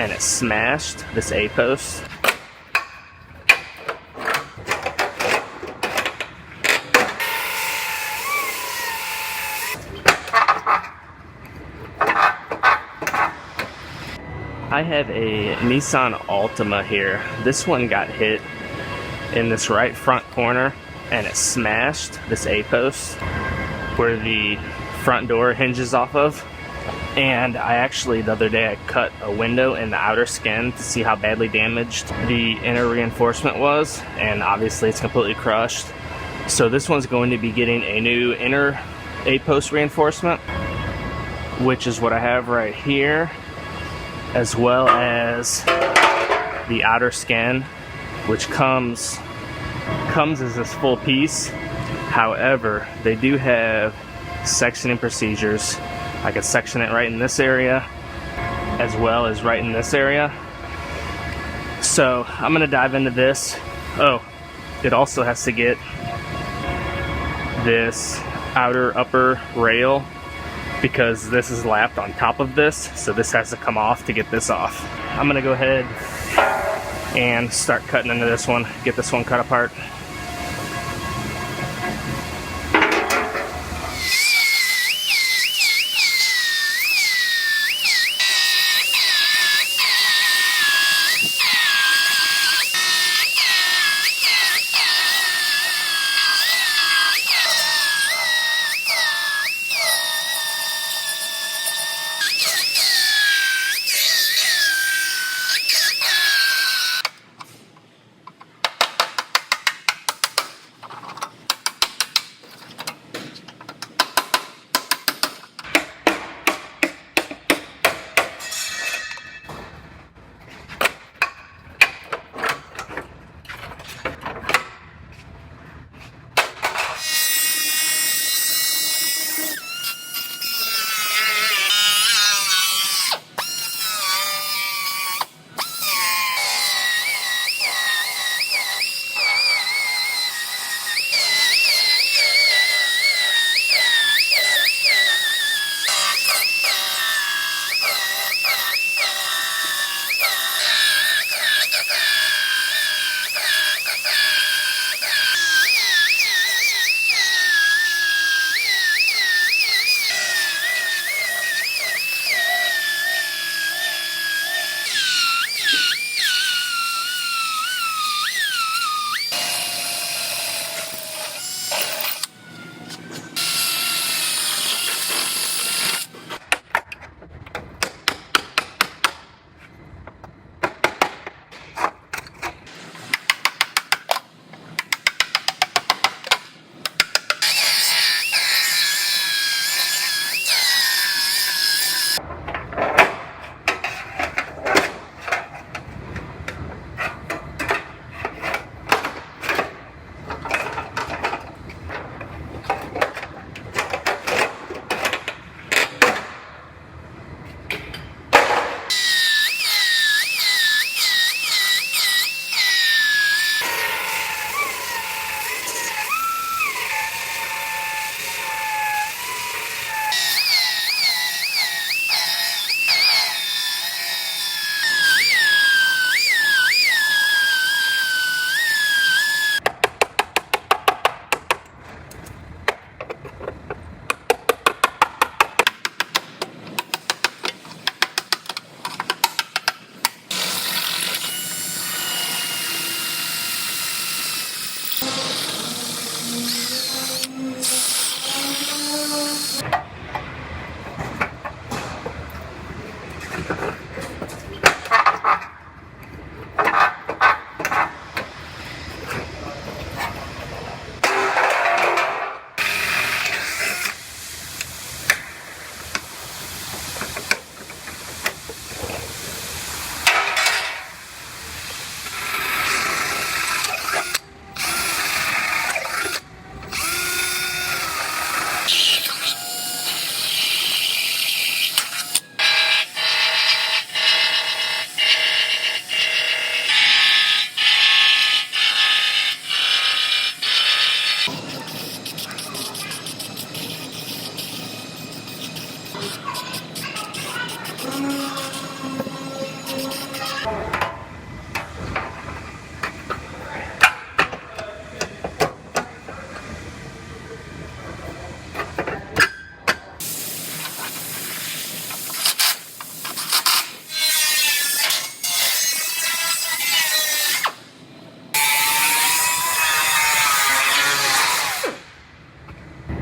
and it smashed this A-post. I have a Nissan Altima here. This one got hit in this right front corner and it smashed this A-post where the front door hinges off of. And I actually, the other day, I cut a window in the outer skin to see how badly damaged the inner reinforcement was, and obviously it's completely crushed. So this one's going to be getting a new inner A-post reinforcement, which is what I have right here, as well as the outer skin, which comes as this full piece. However, they do have sectioning procedures. I could section it right in this area as well as right in this area. So I'm gonna dive into this. Oh, it also has to get this upper rail because this is lapped on top of this, so this has to come off to get this off. I'm gonna go ahead and start cutting into this one, get this one cut apart.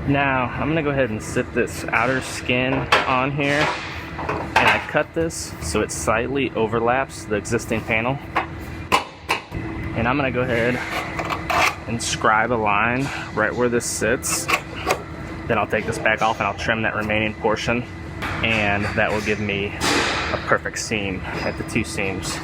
Now I'm gonna go ahead and sit this outer skin on here, and I cut this so it slightly overlaps the existing panel. And I'm gonna go ahead and scribe a line right where this sits. Then I'll take this back off and I'll trim that remaining portion, and that will give me a perfect seam at the two seams.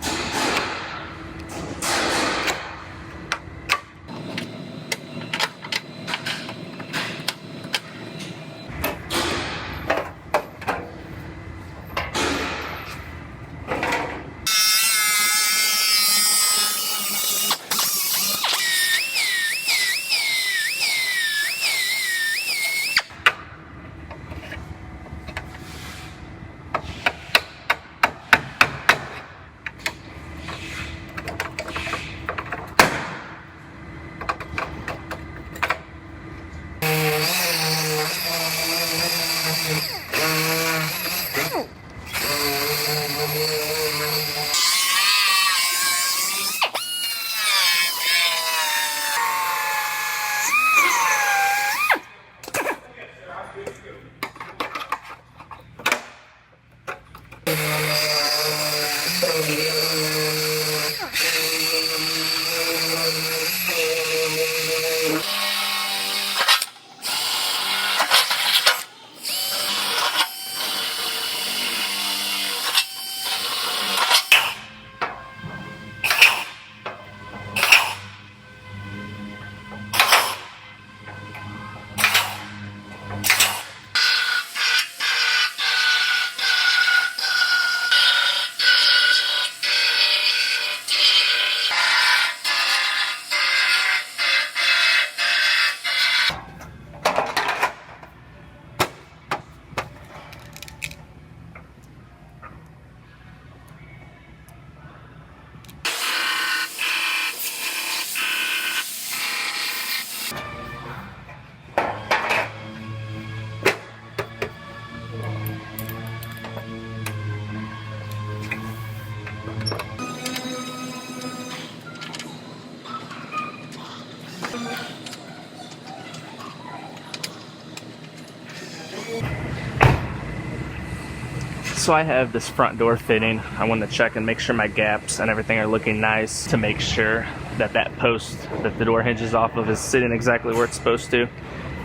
So I have this front door fitting. I want to check and make sure my gaps and everything are looking nice, to make sure that that post that the door hinges off of is sitting exactly where it's supposed to.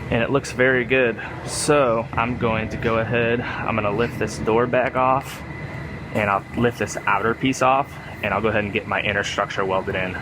And it looks very good. So I'm going to go ahead, I'm going to lift this door back off, and I'll lift this outer piece off, and I'll go ahead and get my inner structure welded in.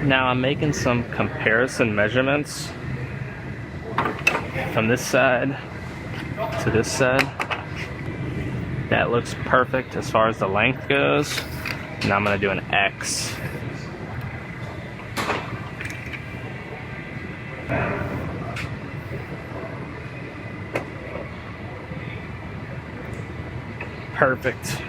Now I'm making some comparison measurements from this side to this side. That looks perfect as far as the length goes. Now I'm going to do an X. Perfect.